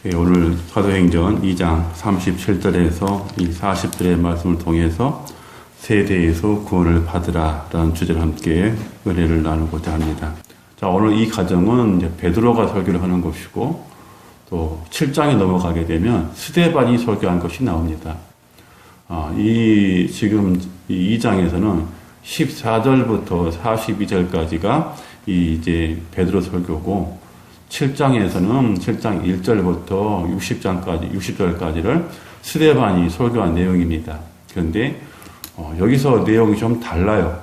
오늘 사도행전 2장 37절에서 이 40절의 말씀을 통해서 세대에서 구원을 받으라 라는 주제를 함께 은혜를 나누고자 합니다. 자, 오늘 이 과정은 이제 베드로가 설교를 하는 것이고 또 7장에 넘어가게 되면 스데반이 설교한 것이 나옵니다. 지금 이 2장에서는 14절부터 42절까지가 이제 베드로 설교고 7장에서는 7장 1절부터 60절까지를 스데반이 설교한 내용입니다. 그런데 여기서 내용이 좀 달라요.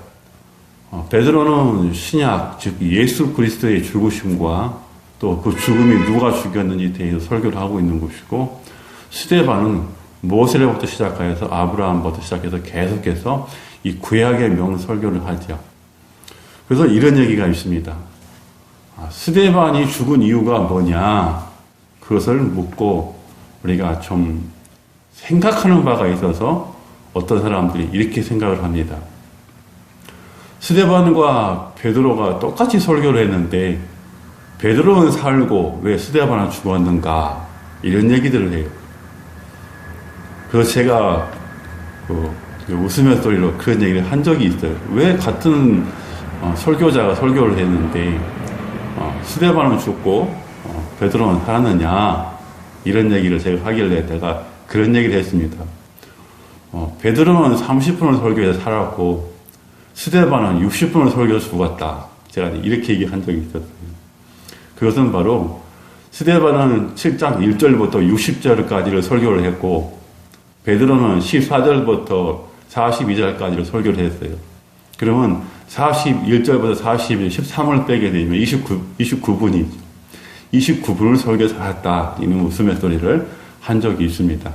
베드로는 신약, 즉 예수 그리스도의 죽으심과 또 그 죽음이 누가 죽였는지 대해서 설교를 하고 있는 것이고, 스데반은 모세로부터 시작해서 아브라함부터 시작해서 계속해서 이 구약의 명설교를 하죠. 그래서 이런 얘기가 있습니다. 스데반이 죽은 이유가 뭐냐? 그것을 묻고 우리가 좀 생각하는 바가 있어서 어떤 사람들이 이렇게 생각을 합니다. 스데반과 베드로가 똑같이 설교를 했는데 베드로는 살고 왜 스데반은 죽었는가? 이런 얘기들을 해요. 그래서 제가 웃으면서 그런 얘기를 한 적이 있어요. 왜 같은 설교자가 설교를 했는데 스데반은 죽고 베드로는 살았느냐, 이런 얘기를 제가 하길래 내가 그런 얘기를 했습니다. 베드로는 30분을 설교해서 살았고 스데반은 60분을 설교해서 죽었다. 제가 이렇게 얘기한 적이 있었어요. 그것은 바로 스데반은 7장 1절부터 60절까지를 설교를 했고 베드로는 14절부터 42절까지를 설교를 했어요. 그러면 41절부터 42절, 13을 빼게 되면 29분이죠. 29분을 설교해서 살았다. 이는 웃음의 소리를 한 적이 있습니다.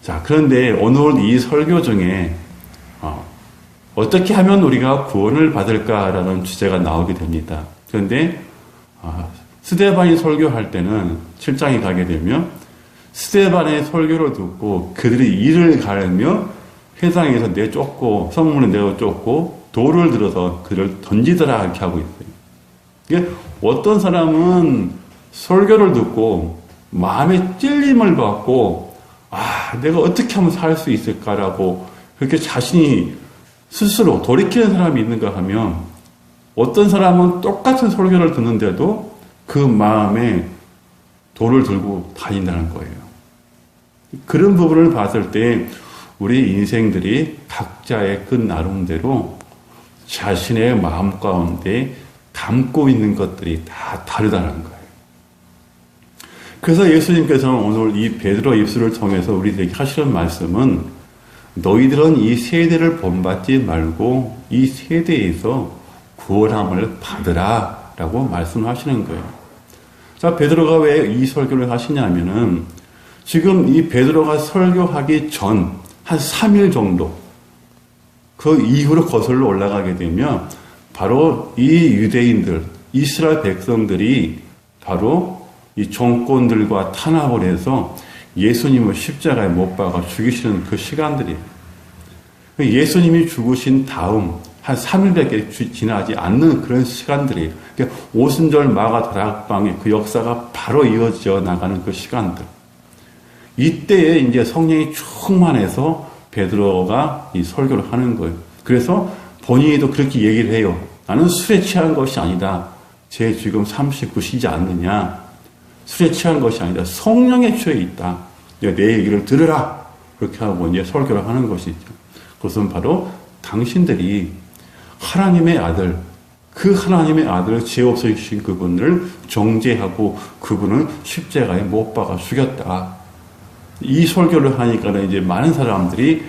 자, 그런데 오늘 이 설교 중에 어떻게 하면 우리가 구원을 받을까라는 주제가 나오게 됩니다. 그런데 스데반이 설교할 때는 7장에 가게 되면 스데반의 설교를 듣고 그들이 이를 가르며 회당에서 내쫓고 성문에 내쫓고 돌을 들어서 그를 던지더라 이렇게 하고 있어요. 이게 어떤 사람은 설교를 듣고 마음에 찔림을 받고 내가 어떻게 하면 살 수 있을까라고 그렇게 자신이 스스로 돌이키는 사람이 있는가 하면 어떤 사람은 똑같은 설교를 듣는데도 그 마음에 돌을 들고 다닌다는 거예요. 그런 부분을 봤을 때 우리 인생들이 각자의 그 나름대로 자신의 마음 가운데 담고 있는 것들이 다 다르다는 거예요. 그래서 예수님께서는 오늘 이 베드로 입술을 통해서 우리들에게 하시는 말씀은 너희들은 이 세대를 본받지 말고 이 세대에서 구원함을 받으라 라고 말씀하시는 거예요. 자, 베드로가 왜 이 설교를 하시냐면은 지금 이 베드로가 설교하기 전 한 3일 정도 그 이후로 거슬러 올라가게 되면 바로 이 유대인들, 이스라엘 백성들이 바로 이 정권들과 탄압을 해서 예수님을 십자가에 못 박아 죽이시는 그 시간들이에요. 예수님이 죽으신 다음 한 3일밖에 지나지 않는 그런 시간들이에요. 그러니까 오순절 마가 다락방의 그 역사가 바로 이어져 나가는 그 시간들. 이때에 이제 성령이 충만해서 베드로가 이 설교를 하는 거예요. 그래서 본인도 그렇게 얘기를 해요. 나는 술에 취한 것이 아니다. 제 지금 39시지 않느냐. 술에 취한 것이 아니다. 성령에 취해 있다. 내 얘기를 들으라. 그렇게 하고 이제 설교를 하는 것이죠. 그것은 바로 당신들이 하나님의 아들, 그 하나님의 아들을 죄 없으신 그분을 정죄하고 그분을 십자가에 못 박아 죽였다. 이 설교를 하니까 이제 많은 사람들이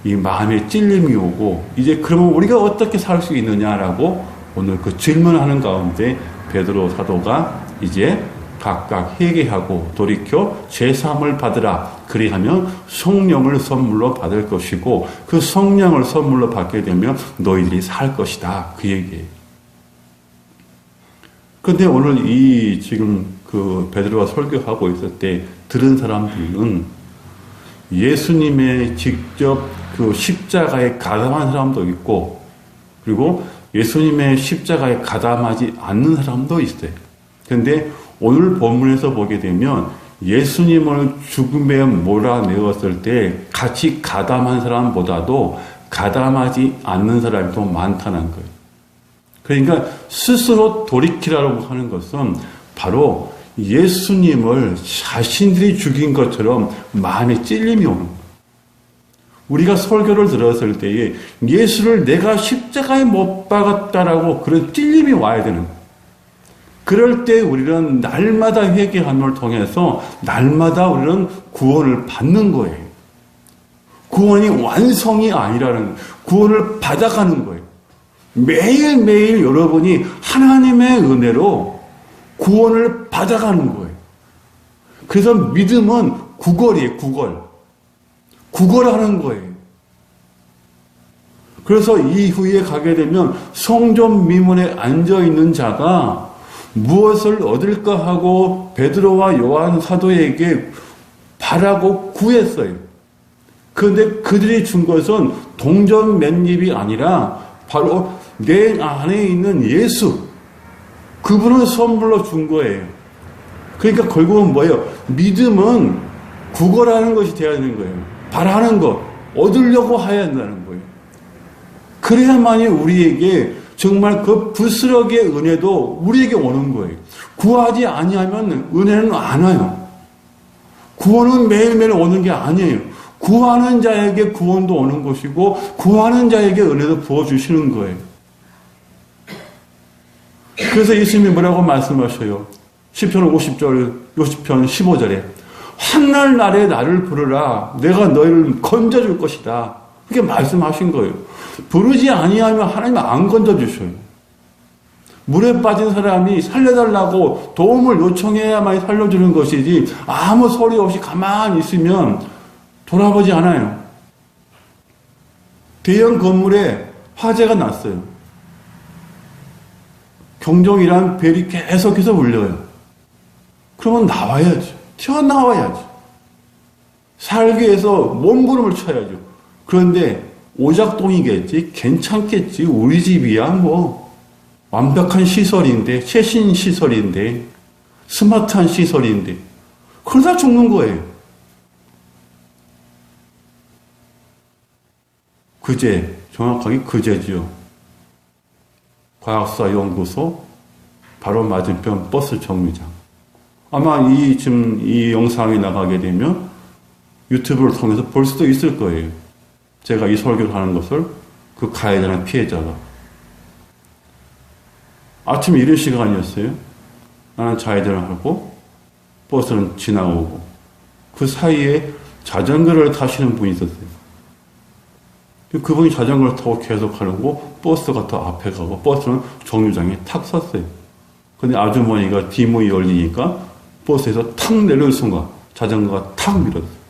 이 마음에 찔림이 오고 이제 그러면 우리가 어떻게 살 수 있느냐라고 오늘 그 질문하는 가운데 베드로 사도가 이제 각각 회개하고 돌이켜 죄사함을 받으라. 그리하면 성령을 선물로 받을 것이고 그 성령을 선물로 받게 되면 너희들이 살 것이다. 그 얘기예요. 그런데 오늘 이 지금 그 베드로가 설교하고 있을 때 들은 사람들은 예수님의 직접 그 십자가에 가담한 사람도 있고 그리고 예수님의 십자가에 가담하지 않는 사람도 있어요. 그런데 오늘 본문에서 보게 되면 예수님을 죽음에 몰아내었을 때 같이 가담한 사람보다도 가담하지 않는 사람이 더 많다는 거예요. 그러니까 스스로 돌이키라고 하는 것은 바로 예수님을 자신들이 죽인 것처럼 마음에 찔림이 오는 거예요. 우리가 설교를 들었을 때에 예수를 내가 십자가에 못 박았다라고 그런 찔림이 와야 되는 거예요. 그럴 때 우리는 날마다 회개함을 통해서 날마다 우리는 구원을 받는 거예요. 구원이 완성이 아니라는, 구원을 받아가는 거예요. 매일매일 여러분이 하나님의 은혜로 구원을 받아가는 거예요. 그래서 믿음은 구걸이에요, 구걸. 구걸하는 거예요. 그래서 이후에 가게 되면 성전 미문에 앉아있는 자가 무엇을 얻을까 하고 베드로와 요한 사도에게 바라고 구했어요. 그런데 그들이 준 것은 동전 맨입이 아니라 바로 내 안에 있는 예수, 그분을 선물로 준 거예요. 그러니까 결국은 뭐예요? 믿음은 구걸하는 것이 되어야 되는 거예요. 바라는 것, 얻으려고 해야 한다는 거예요. 그래야만이 우리에게 정말 그 부스러기의 은혜도 우리에게 오는 거예요. 구하지 아니하면 은혜는 안 와요. 구원은 매일매일 오는 게 아니에요. 구하는 자에게 구원도 오는 것이고 구하는 자에게 은혜도 부어주시는 거예요. 그래서 예수님이 뭐라고 말씀하셔요? 시편 50편 15절에 한날 날에 나를 부르라 내가 너희를 건져줄 것이다. 그렇게 말씀하신 거예요. 부르지 아니하면 하나님은 안 건져주셔요. 물에 빠진 사람이 살려달라고 도움을 요청해야만 살려주는 것이지 아무 소리 없이 가만히 있으면 돌아보지 않아요. 대형 건물에 화재가 났어요. 경종이란 벨이 계속해서 울려요. 그러면 나와야죠. 튀어나와야죠. 살기 위해서 몸부림을 쳐야죠. 그런데 오작동이겠지, 괜찮겠지, 우리 집이야 뭐 완벽한 시설인데, 최신 시설인데, 스마트한 시설인데 그러다 죽는 거예요. 그제, 정확하게 그제지요. 과학수사연구소 바로 맞은편 버스 정류장. 아마 지금 이 영상이 나가게 되면 유튜브를 통해서 볼 수도 있을 거예요. 제가 이 설교를 하는 것을 그 가해야 되는 피해자가. 아침 이른 시간이었어요. 나는 좌회전을 하고 버스는 지나오고 그 사이에 자전거를 타시는 분이 있었어요. 그분이 자전거를 타고 계속 가려고 버스가 더 앞에 가고 버스는 정류장에 탁 섰어요. 근데 아주머니가 뒷문이 열리니까 버스에서 탁 내려올 순간 자전거가 탁 밀었어요.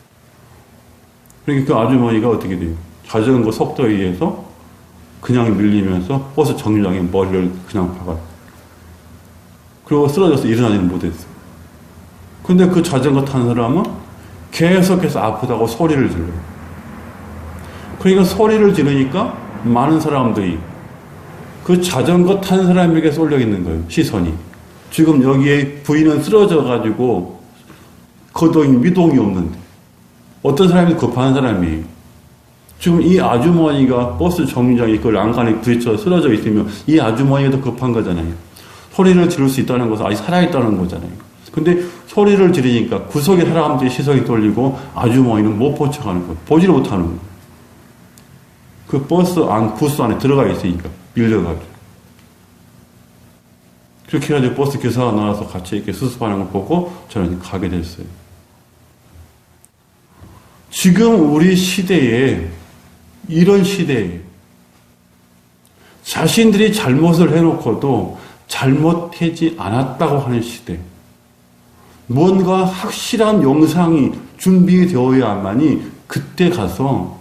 그러니까 그 아주머니가 어떻게 돼요? 자전거 속도에 의해서 그냥 밀리면서 버스 정류장에 머리를 그냥 박아요. 그리고 쓰러져서 일어나지는 못했어요. 근데 그 자전거 타는 사람은 계속해서 아프다고 소리를 질러요. 그러니까 소리를 지르니까 많은 사람들이 그 자전거 탄 사람에게 쏠려 있는 거예요. 시선이. 지금 여기에 부인은 쓰러져가지고 거동이 미동이 없는데 어떤 사람이 급한 사람이에요. 지금 이 아주머니가 버스 정류장에 그欄干에 부딪혀 쓰러져 있으면 이 아주머니가 더 급한 거잖아요. 소리를 지를 수 있다는 것은 아직 살아있다는 거잖아요. 근데 소리를 지르니까 구석에 사람들이 시선이 떨리고 아주머니는 못 본 척하는 거예요. 보지를 못하는 거예요. 그 버스 부스 안에 들어가 있으니까 밀려가지고. 그렇게 해가지고 버스 기사가 나와서 같이 이렇게 수습하는 걸 보고 저는 가게 됐어요. 지금 우리 시대에, 이런 시대에 자신들이 잘못을 해놓고도 잘못하지 않았다고 하는 시대. 뭔가 확실한 영상이 준비되어야만이 그때 가서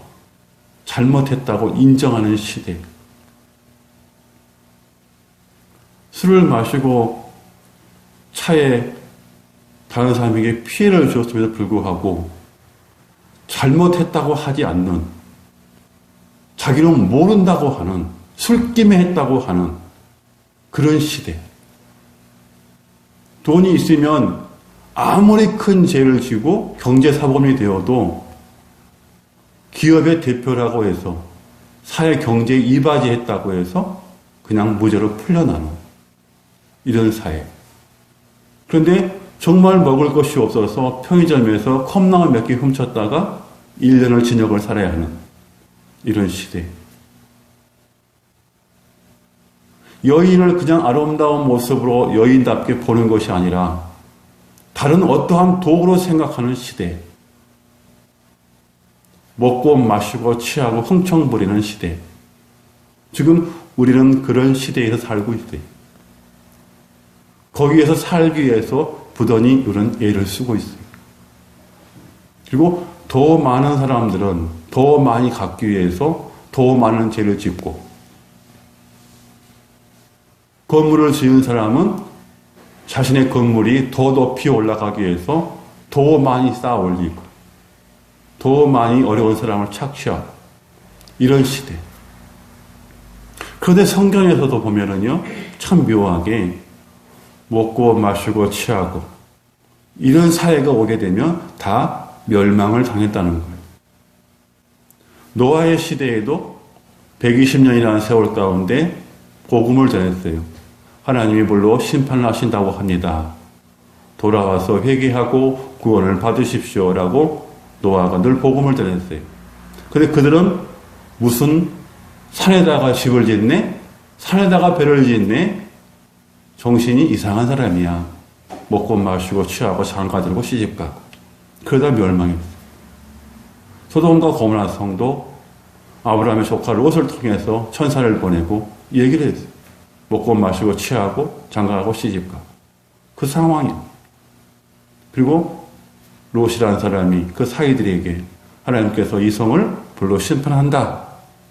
잘못했다고 인정하는 시대. 술을 마시고 차에 다른 사람에게 피해를 주었음에도 불구하고 잘못했다고 하지 않는, 자기는 모른다고 하는, 술김에 했다고 하는 그런 시대. 돈이 있으면 아무리 큰 죄를 지고 경제사범이 되어도 기업의 대표라고 해서 사회 경제에 이바지했다고 해서 그냥 무죄로 풀려나는 이런 사회. 그런데 정말 먹을 것이 없어서 편의점에서 컵라면 몇 개 훔쳤다가 1년을 징역을 살아야 하는 이런 시대. 여인을 그냥 아름다운 모습으로 여인답게 보는 것이 아니라 다른 어떠한 도구로 생각하는 시대. 먹고 마시고 취하고 흥청 부리는 시대. 지금 우리는 그런 시대에서 살고 있어요. 거기에서 살기 위해서 부단히 이런 애를 쓰고 있어요. 그리고 더 많은 사람들은 더 많이 갖기 위해서 더 많은 죄를 짓고, 건물을 지은 사람은 자신의 건물이 더 높이 올라가기 위해서 더 많이 쌓아 올리고, 더 많이 어려운 사람을 착취하고, 이런 시대. 그런데 성경에서도 보면은요, 참 묘하게 먹고 마시고 취하고 이런 사회가 오게 되면 다 멸망을 당했다는 거예요. 노아의 시대에도 120년이라는 세월 가운데 복음을 전했어요. 하나님이 물로 심판을 하신다고 합니다. 돌아와서 회개하고 구원을 받으십시오라고 노아가 늘 복음을 전했어요. 그런데 그들은 무슨 산에다가 집을 짓네? 산에다가 배를 짓네? 정신이 이상한 사람이야. 먹고 마시고 취하고 장가 들고 시집가고. 그러다 멸망했어요. 소돔과 고모라 성도 아브라함의 조카 롯을 통해서 천사를 보내고 얘기를 했어요. 먹고 마시고 취하고 장가가고 시집가고. 그 상황이에요. 그리고 롯이라는 사람이 그 사이들에게 하나님께서 이 성을 불로 심판한다.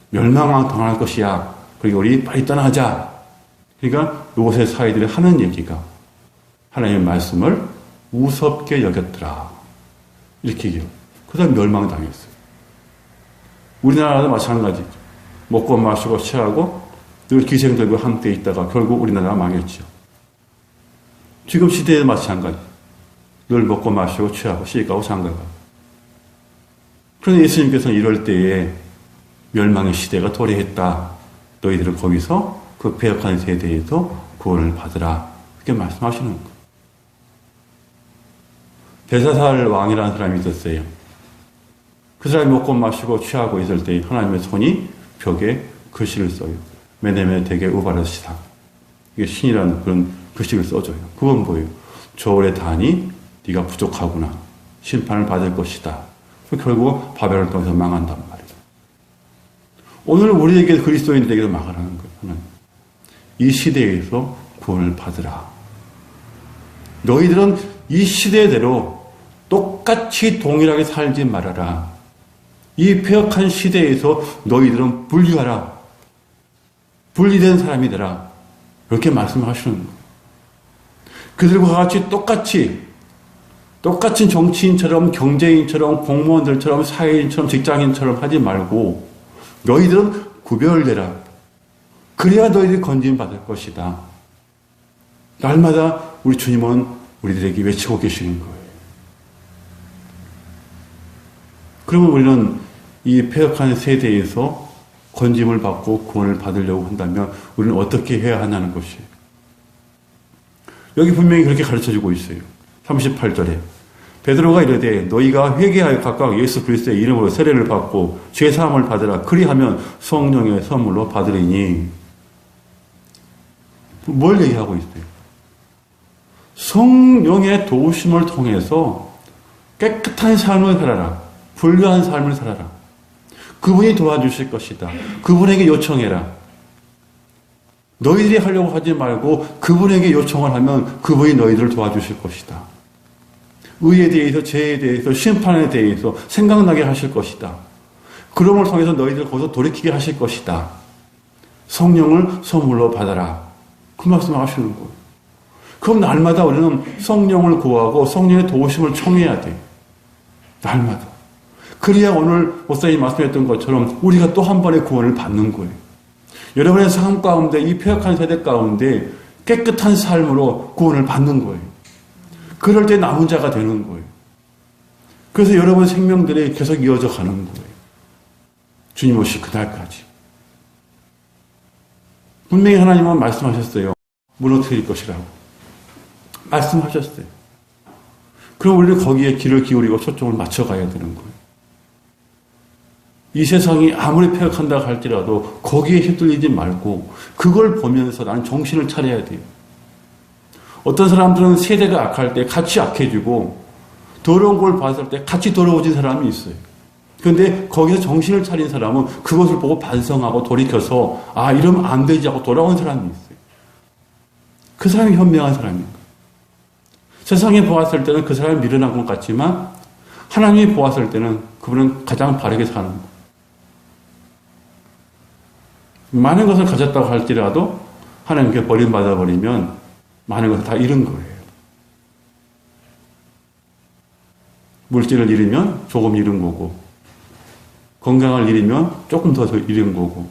멸망을 당할 것이야. 그리고 우리 빨리 떠나자. 그러니까 롯의 사이들이 하는 얘기가 하나님의 말씀을 우습게 여겼더라. 이렇게 얘기해요. 그 다음 멸망당했어요. 우리나라도 마찬가지죠. 먹고 마시고 취하고 늘 기생들과 함께 있다가 결국 우리나라가 망했죠. 지금 시대에 마찬가지. 늘 먹고 마시고 취하고 시집가고 장가가고. 그런데 예수님께서는 이럴 때에 멸망의 시대가 도래했다. 너희들은 거기서 그 배역한 세대에서 구원을 받으라. 그렇게 말씀하시는 거예요. 벨사살 왕이라는 사람이 있었어요. 그 사람이 먹고 마시고 취하고 있을 때 하나님의 손이 벽에 글씨를 써요. 메네메 대게 우바르시다. 이게 신이라는 그런 글씨를 써줘요. 그건 뭐예요? 저울의 단이 네가 부족하구나. 심판을 받을 것이다. 결국 바벨을 통해서 망한단 말이에요. 오늘 우리에게 그리스도인들에게도 망하라는 거예요. 이 시대에서 구원을 받으라. 너희들은 이 시대대로 똑같이 동일하게 살지 말아라. 이 폐역한 시대에서 너희들은 분리하라. 분리된 사람이 되라. 이렇게 말씀하시는 거예요. 그들과 같이 똑같은 정치인처럼 경제인처럼 공무원들처럼 사회인처럼 직장인처럼 하지 말고 너희들은 구별되라. 그래야 너희들이 건진받을 것이다. 날마다 우리 주님은 우리들에게 외치고 계시는 거예요. 그러면 우리는 이 폐역한 세대에서 건짐을 받고 구원을 받으려고 한다면 우리는 어떻게 해야 하냐는 것이에요. 여기 분명히 그렇게 가르쳐주고 있어요. 38절에 베드로가 이르되 너희가 회개하여 각각 예수 그리스도의 이름으로 세례를 받고 죄사함을 받으라. 그리하면 성령의 선물로 받으리니. 뭘 얘기하고 있어요? 성령의 도우심을 통해서 깨끗한 삶을 살아라. 불교한 삶을 살아라. 그분이 도와주실 것이다. 그분에게 요청해라. 너희들이 하려고 하지 말고 그분에게 요청을 하면 그분이 너희들을 도와주실 것이다. 의에 대해서, 죄에 대해서, 심판에 대해서 생각나게 하실 것이다. 그럼을 통해서 너희들 거기서 돌이키게 하실 것이다. 성령을 선물로 받아라. 그 말씀을 하시는 거예요. 그럼 날마다 우리는 성령을 구하고 성령의 도우심을 청해야 돼. 날마다. 그래야 오늘 목사님이 말씀했던 것처럼 우리가 또 한 번의 구원을 받는 거예요. 여러분의 삶 가운데 이 폐역한 세대 가운데 깨끗한 삶으로 구원을 받는 거예요. 그럴 때 남은 자가 되는 거예요. 그래서 여러분 생명들이 계속 이어져 가는 거예요. 주님 오실 그날까지. 분명히 하나님은 말씀하셨어요. 무너뜨릴 것이라고. 말씀하셨어요. 그럼 우리는 거기에 귀를 기울이고 초점을 맞춰가야 되는 거예요. 이 세상이 아무리 폐역한다 할지라도 거기에 휩쓸리지 말고 그걸 보면서 나는 정신을 차려야 돼요. 어떤 사람들은 세대가 악할 때 같이 악해지고 더러운 걸 봤을 때 같이 더러워진 사람이 있어요. 그런데 거기서 정신을 차린 사람은 그것을 보고 반성하고 돌이켜서 아 이러면 안 되지 하고 돌아온 사람이 있어요. 그 사람이 현명한 사람인 거예요. 세상에 보았을 때는 그 사람이 미련한 것 같지만 하나님이 보았을 때는 그분은 가장 바르게 사는 거예요. 많은 것을 가졌다고 할지라도 하나님께 버림받아 버리면 많은 것을 다 잃은 거예요. 물질을 잃으면 조금 잃은 거고 건강을 잃으면 조금 더 잃은 거고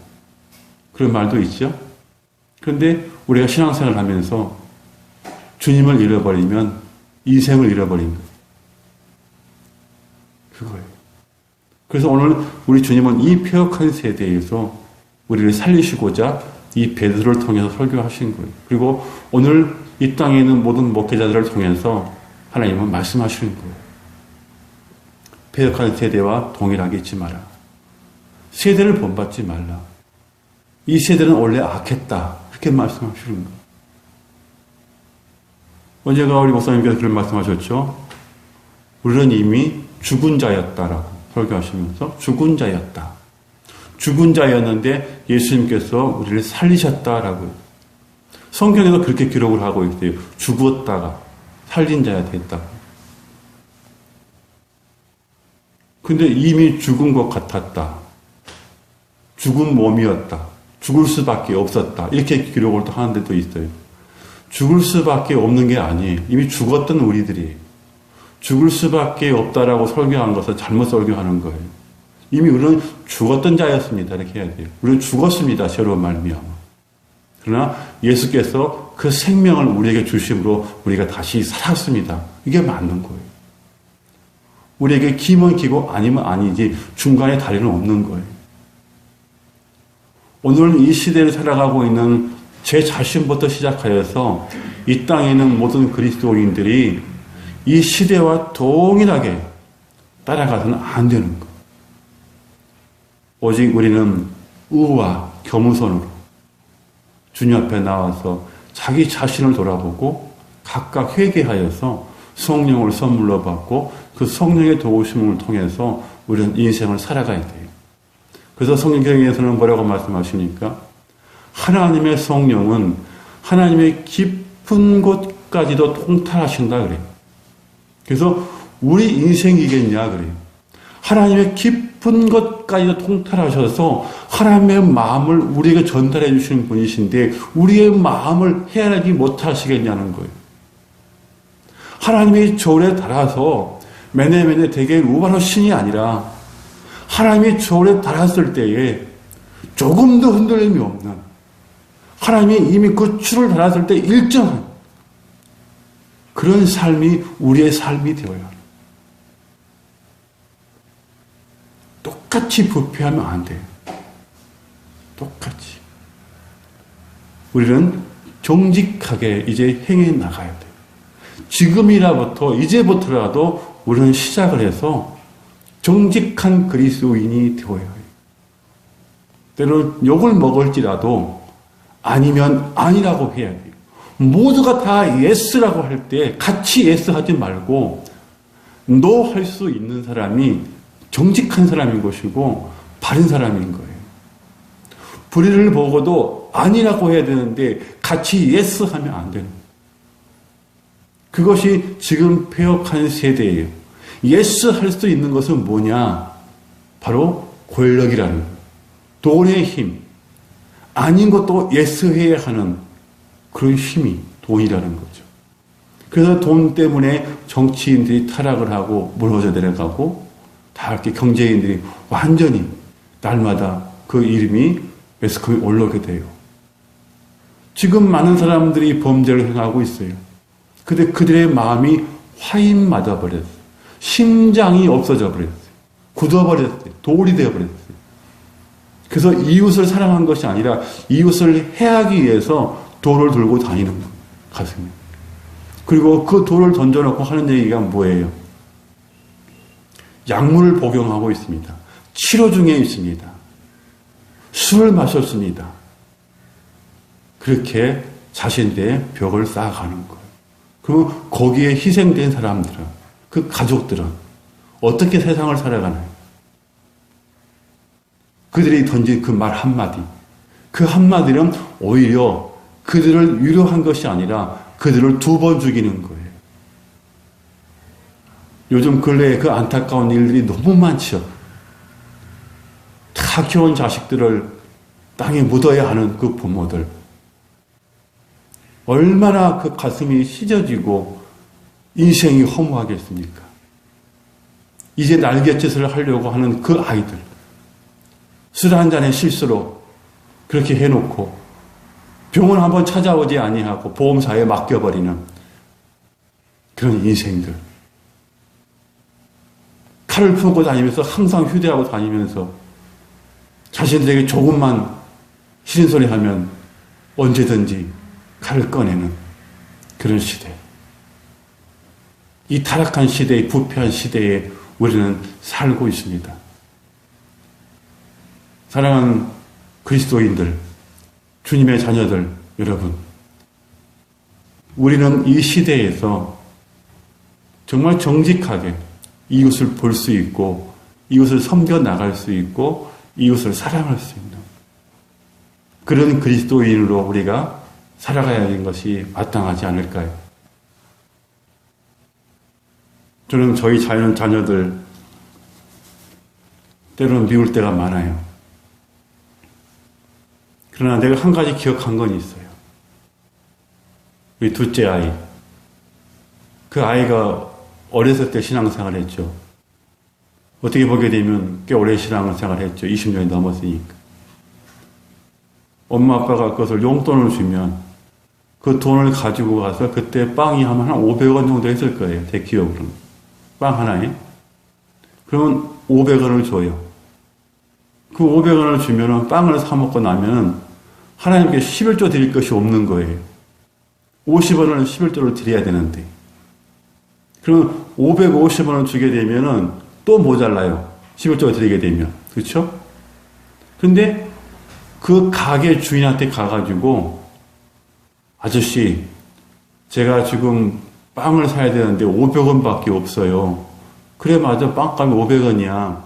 그런 말도 있죠. 그런데 우리가 신앙생활을 하면서 주님을 잃어버리면 인생을 잃어버린 거예요. 그거예요. 그래서 오늘 우리 주님은 이 폐역한 세대에서 우리를 살리시고자 이 베드로를 통해서 설교하신 거예요. 그리고 오늘 이 땅에 있는 모든 목회자들을 통해서 하나님은 말씀하시는 거예요. 폐역한 세대와 동일하게 있지 마라. 세대를 본받지 말라. 이 세대는 원래 악했다. 이렇게 말씀하시는 거예요. 언제가 우리 목사님께서 그런 말씀하셨죠? 우리는 이미 죽은 자였다라고 설교하시면서 죽은 자였다. 죽은 자였는데 예수님께서 우리를 살리셨다라고요. 성경에도 그렇게 기록을 하고 있어요. 죽었다가 살린 자가 됐다고. 근데 이미 죽은 것 같았다. 죽은 몸이었다. 죽을 수밖에 없었다. 이렇게 기록을 또 하는 데도 있어요. 죽을 수밖에 없는 게 아니에요. 이미 죽었던 우리들이 죽을 수밖에 없다라고 설교한 것은 잘못 설교하는 거예요. 이미 우리는 죽었던 자였습니다. 이렇게 해야 돼요. 우리는 죽었습니다. 죄로 말미암아. 그러나 예수께서 그 생명을 우리에게 주심으로 우리가 다시 살았습니다. 이게 맞는 거예요. 우리에게 기면 기고 아니면 아니지 중간에 다리는 없는 거예요. 오늘 이 시대를 살아가고 있는 제 자신부터 시작하여서 이 땅에 있는 모든 그리스도인들이 이 시대와 동일하게 따라가서는 안 되는 거예요. 오직 우리는 의와 겸손으로 주님 앞에 나와서 자기 자신을 돌아보고 각각 회개하여서 성령을 선물로 받고 그 성령의 도우심을 통해서 우리는 인생을 살아가야 돼요. 그래서 성경에서는 뭐라고 말씀하시니까 하나님의 성령은 하나님의 깊은 곳까지도 통달하신다 그래요. 그래서 우리 인생이겠냐 그래요. 하나님의 깊은 것까지도 통달하셔서 하나님의 마음을 우리에게 전달해 주시는 분이신데 우리의 마음을 헤아리지 못하시겠냐는 거예요. 하나님의 저울에 달아서 매네매네 되게 우바로 신이 아니라 하나님의 저울에 달았을 때에 조금도 흔들림이 없는 하나님이 이미 그 추를 달았을 때 일정한 그런 삶이 우리의 삶이 되어야 합니다. 똑같이 부패하면 안 돼요. 똑같이. 우리는 정직하게 이제 행해 나가야 돼요. 지금이라부터 이제부터라도 우리는 시작을 해서 정직한 그리스도인이 되어야 해요. 때로는 욕을 먹을지라도 아니면 아니라고 해야 돼요. 모두가 다 예스라고 할 때 같이 예스 하지 말고 노 할 수 있는 사람이 정직한 사람인 것이고 바른 사람인 거예요. 불의를 보고도 아니라고 해야 되는데 같이 예스 하면 안 되는 거예요. 그것이 지금 폐역한 세대예요. 예스 할 수 있는 것은 뭐냐? 바로 권력이라는 거예요. 돈의 힘. 아닌 것도 예스해야 하는 그런 힘이 돈이라는 거죠. 그래서 돈 때문에 정치인들이 타락을 하고 무너져 내려가고 다 이렇게 경제인들이 완전히 날마다 그 이름이 매스컴에 올라오게 돼요. 지금 많은 사람들이 범죄를 행하고 있어요. 근데 그들의 마음이 화인 맞아버렸어요. 심장이 없어져 버렸어요. 굳어버렸어요. 돌이 되어버렸어요. 그래서 이웃을 사랑한 것이 아니라 이웃을 해하기 위해서 돌을 들고 다니는 가슴이. 그리고 그 돌을 던져놓고 하는 얘기가 뭐예요? 약물을 복용하고 있습니다. 치료 중에 있습니다. 술을 마셨습니다. 그렇게 자신들의 벽을 쌓아가는 거예요. 그러면 거기에 희생된 사람들은, 그 가족들은 어떻게 세상을 살아가나요? 그들이 던진 그 말 한마디, 그 한마디는 오히려 그들을 위로한 것이 아니라 그들을 2번 죽이는 거예요. 요즘 근래에 그 안타까운 일들이 너무 많죠. 다 키운 자식들을 땅에 묻어야 하는 그 부모들. 얼마나 그 가슴이 찢어지고 인생이 허무하겠습니까? 이제 날갯짓을 하려고 하는 그 아이들. 술 한 잔의 실수로 그렇게 해놓고 병원 한번 찾아오지 아니하고 보험사에 맡겨버리는 그런 인생들. 칼을 품고 다니면서 항상 휴대하고 다니면서 자신들에게 조금만 싫은 소리 하면 언제든지 칼을 꺼내는 그런 시대. 이 타락한 시대의 부패한 시대에 우리는 살고 있습니다. 사랑하는 그리스도인들, 주님의 자녀들 여러분, 우리는 이 시대에서 정말 정직하게 이웃을 볼 수 있고 이웃을 섬겨 나갈 수 있고 이웃을 사랑할 수 있는 그런 그리스도인으로 우리가 살아가야 하는 것이 마땅하지 않을까요? 저는 저희 자녀들 때로는 미울 때가 많아요. 그러나 내가 한 가지 기억한 건 있어요. 우리 둘째 아이. 그 아이가 어렸을 때 신앙생활을 했죠. 어떻게 보게 되면 꽤 오래 신앙생활을 했죠. 20년이 넘었으니까. 엄마 아빠가 그것을 용돈을 주면 그 돈을 가지고 가서 그때 빵이 한 500원 정도 했을 거예요. 제 기억으로는. 빵 하나에. 그러면 500원을 줘요. 그 500원을 주면은 빵을 사 먹고 나면은 하나님께 11조 드릴 것이 없는 거예요. 50원을 11조를 드려야 되는데. 그러면 550원을 주게 되면은 또 모자라요. 11조 드리게 되면. 그렇죠? 근데 그 가게 주인한테 가가지고 아저씨, 제가 지금 빵을 사야 되는데 500원밖에 없어요. 그래, 맞아. 빵값이 500원이야.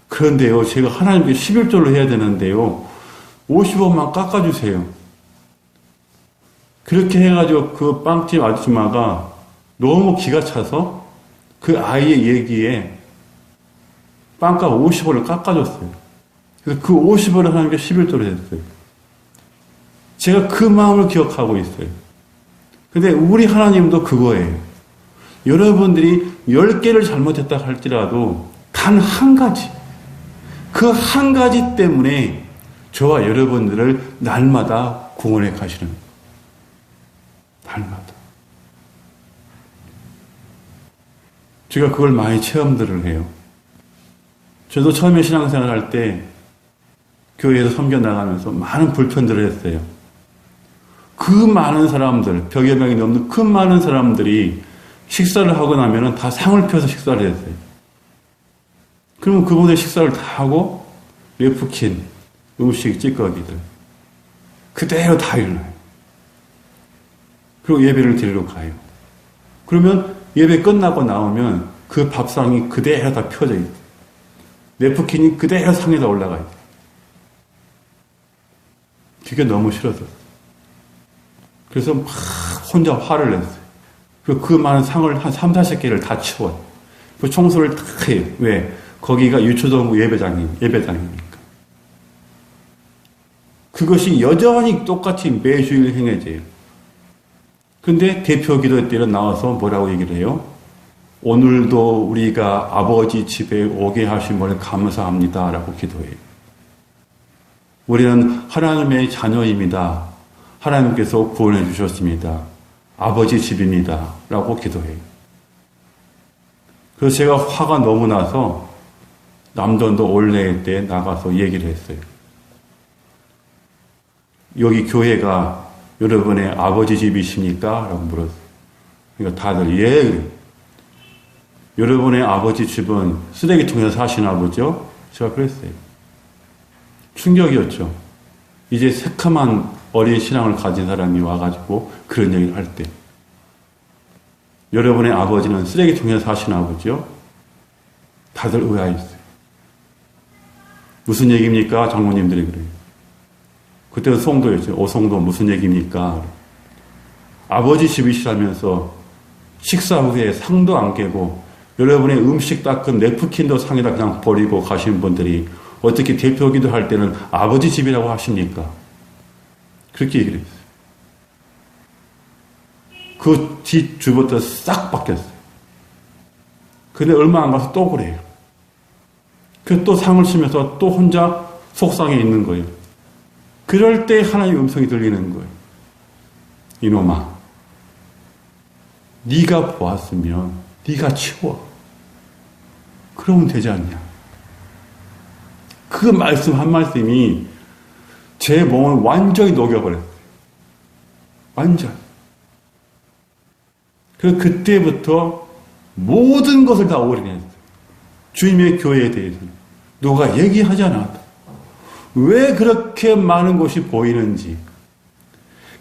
그런데요, 제가 하나님께 11조를 해야 되는데요, 50원만 깎아주세요. 그렇게 해가지고 그 빵집 아줌마가 너무 기가 차서 그 아이의 얘기에 빵값 50원을 깎아줬어요. 그래서 그 50원을 하나님께 11조를 했어요. 제가 그 마음을 기억하고 있어요. 근데 우리 하나님도 그거예요. 여러분들이 10개를 잘못했다 할지라도 단 한 가지, 그 한 가지 때문에 저와 여러분들을 날마다 구원해 가시는 거예요. 날마다. 제가 그걸 많이 체험들을 해요. 저도 처음에 신앙생활 할 때 교회에서 섬겨 나가면서 많은 불편들을 했어요. 그 많은 사람들, 100여 명이 넘는 그 많은 사람들이 식사를 하고 나면은 다 상을 펴서 식사를 했어요. 그러면 그분의 식사를 다 하고 냅킨, 음식, 찌꺼기들 그대로 다 일어나요. 그리고 예배를 드리러 가요. 그러면 예배 끝나고 나오면 그 밥상이 그대로 다 펴져 있어요. 냅킨이 그대로 상에다 올라가 있어요. 그게 너무 싫어서. 그래서 막 혼자 화를 냈어요. 그리고 그 많은 상을 한 3, 40개를 다 치워요. 그 청소를 다 해요. 왜? 거기가 유초동부 예배당이니까. 그것이 여전히 똑같이 매주일 행해져요. 근데 대표 기도 때는 나와서 뭐라고 얘기를 해요? 오늘도 우리가 아버지 집에 오게 하심을 감사합니다. 라고 기도해요. 우리는 하나님의 자녀입니다. 하나님께서 구원해 주셨습니다. 아버지 집입니다. 라고 기도해요. 그래서 제가 화가 너무 나서 남전도 올레 때 나가서 얘기를 했어요. 여기 교회가 여러분의 아버지 집이십니까? 라고 물었어요. 그러니까 다들 예. 여러분의 아버지 집은 쓰레기통에서 사시나 보죠? 제가 그랬어요. 충격이었죠. 이제 새카만 어린 신앙을 가진 사람이 와가지고 그런 얘기를 할 때. 여러분의 아버지는 쓰레기통에서 사시나 보죠? 다들 의아했어요. 무슨 얘기입니까? 장모님들이 그래요. 그때는 송도였죠. 오송도 무슨 얘기입니까? 아버지 집이시라면서 식사 후에 상도 안 깨고 여러분의 음식 닦은 냅프킨도 상에다 그냥 버리고 가신 분들이 어떻게 대표기도 할 때는 아버지 집이라고 하십니까? 그렇게 얘기를 했어요. 그 뒷주부터 싹 바뀌었어요. 근데 얼마 안 가서 또 그래요. 그래서 또 상을 치면서 또 혼자 속상해 있는 거예요. 그럴 때 하나님의 음성이 들리는 거예요. 이놈아, 네가 보았으면 네가 치워. 그러면 되지 않냐. 그 말씀 한 말씀이 제 몸을 완전히 녹여버렸어요. 완전. 그래서 그때부터 모든 것을 다 올인했어요. 주님의 교회에 대해서는. 누가 얘기하지 않아도. 왜 그렇게 많은 것이 보이는지.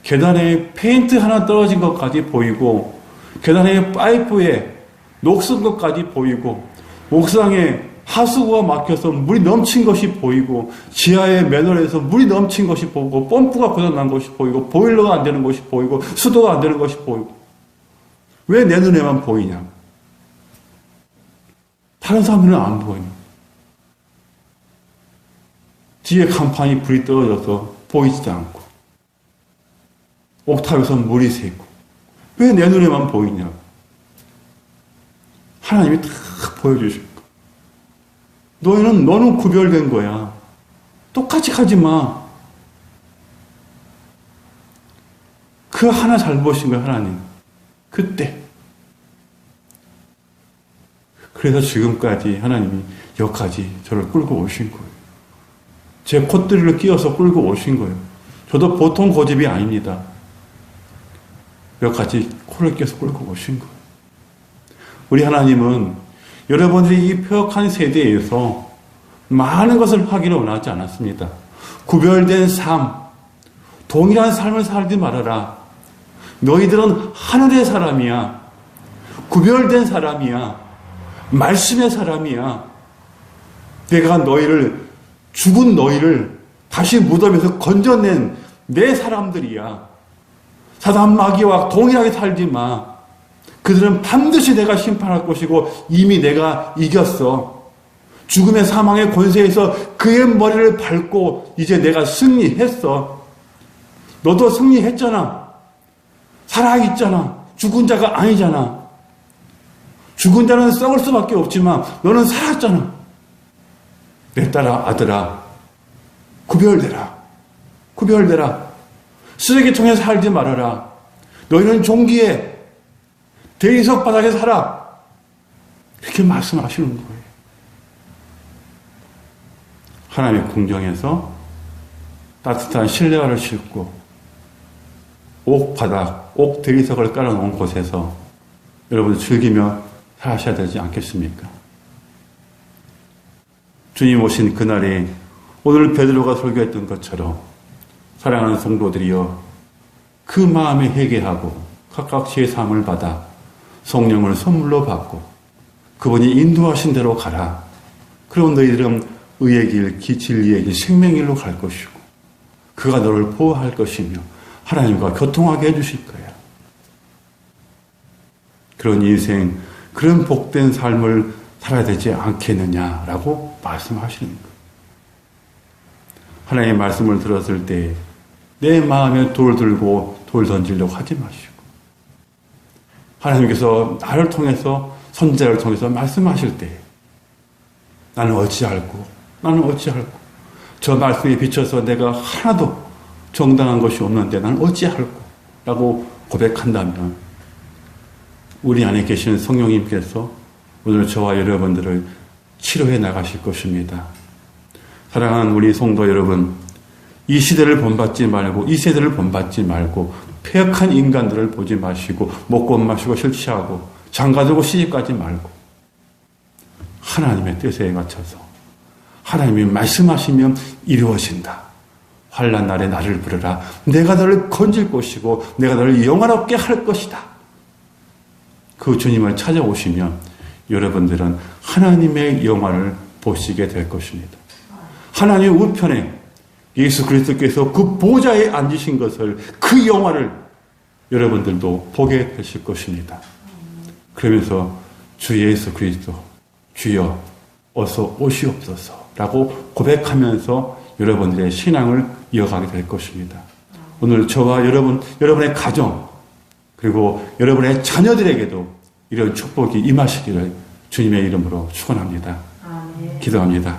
계단에 페인트 하나 떨어진 것까지 보이고, 계단에 파이프에 녹슨 것까지 보이고, 옥상에 하수구가 막혀서 물이 넘친 것이 보이고, 지하의 맨홀에서 물이 넘친 것이 보이고, 펌프가 고장난 것이 보이고, 보일러가 안 되는 것이 보이고, 수도가 안 되는 것이 보이고. 왜 내 눈에만 보이냐? 다른 사람들은 안 보이냐? 뒤에 간판이 불이 떨어져서 보이지도 않고, 옥탑에서 물이 새고, 왜 내 눈에만 보이냐? 하나님이 다 보여주실 거야. 너는 구별된 거야. 똑같이 가지 마. 그 하나 잘 보신 거야, 하나님. 그때. 그래서 지금까지 하나님이 여기까지 저를 끌고 오신 거예요. 제 콧대를 끼워서 끌고 오신 거예요. 저도 보통 고집이 아닙니다. 여기까지 코를 끼워서 끌고 오신 거예요. 우리 하나님은 여러분들이 이 폐역한 세대에서 많은 것을 하기를 원하지 않았습니다. 구별된 삶, 동일한 삶을 살지 말아라. 너희들은 하늘의 사람이야. 구별된 사람이야. 말씀의 사람이야. 내가 죽은 너희를 다시 무덤에서 건져낸 내 사람들이야. 사단 마귀와 동일하게 살지 마. 그들은 반드시 내가 심판할 것이고 이미 내가 이겼어. 죽음의 사망의 권세에서 그의 머리를 밟고 이제 내가 승리했어. 너도 승리했잖아. 살아있잖아. 죽은 자가 아니잖아. 죽은 자는 썩을 수밖에 없지만 너는 살았잖아. 내 딸아, 아들아, 구별되라. 구별되라. 쓰레기통에 살지 말아라. 너희는 종기에 대리석 바닥에 살아. 이렇게 말씀하시는 거예요. 하나님의 궁정에서 따뜻한 실내화를 신고 옥 바닥, 옥 대리석을 깔아놓은 곳에서 여러분 즐기며 사셔야 되지 않겠습니까? 주님 오신 그날에 오늘 베드로가 설교했던 것처럼 사랑하는 성도들이여 그 마음에 회개하고 각각 제3을 받아 성령을 선물로 받고 그분이 인도하신 대로 가라. 그럼 너희들은 의의 길, 진리의 길, 생명의 길로 갈 것이고 그가 너를 보호할 것이며 하나님과 교통하게 해주실 거야. 그런 인생, 그런 복된 삶을 살아야 되지 않겠느냐라고 말씀하시는 거예요. 하나님의 말씀을 들었을 때 내 마음에 돌 들고 돌 던지려고 하지 마시고 하나님께서 나를 통해서 선지자를 통해서 말씀하실 때 나는 어찌할꼬 저 말씀에 비춰서 내가 하나도 정당한 것이 없는데 나는 어찌할꼬 라고 고백한다면 우리 안에 계시는 성령님께서 오늘 저와 여러분들을 치료해 나가실 것입니다. 사랑하는 우리 성도 여러분, 이 시대를 본받지 말고, 이 세대를 본받지 말고, 폐역한 인간들을 보지 마시고, 먹고 마시고 실치하고, 장가들고 시집가지 말고, 하나님의 뜻에 맞춰서 하나님이 말씀하시면 이루어진다. 환난 날에 나를 부르라. 내가 너를 건질 것이고 내가 너를 영화롭게 할 것이다. 그 주님을 찾아오시면 여러분들은 하나님의 영화를 보시게 될 것입니다. 하나님의 우편에 예수 그리스도께서 그 보좌에 앉으신 것을, 그 영화를 여러분들도 보게 되실 것입니다. 그러면서 주 예수 그리스도, 주여 어서 오시옵소서 라고 고백하면서 여러분들의 신앙을 이어가게 될 것입니다. 오늘 저와 여러분의 가정, 그리고 여러분의 자녀들에게도 이런 축복이 임하시기를 주님의 이름으로 축원합니다. 기도합니다.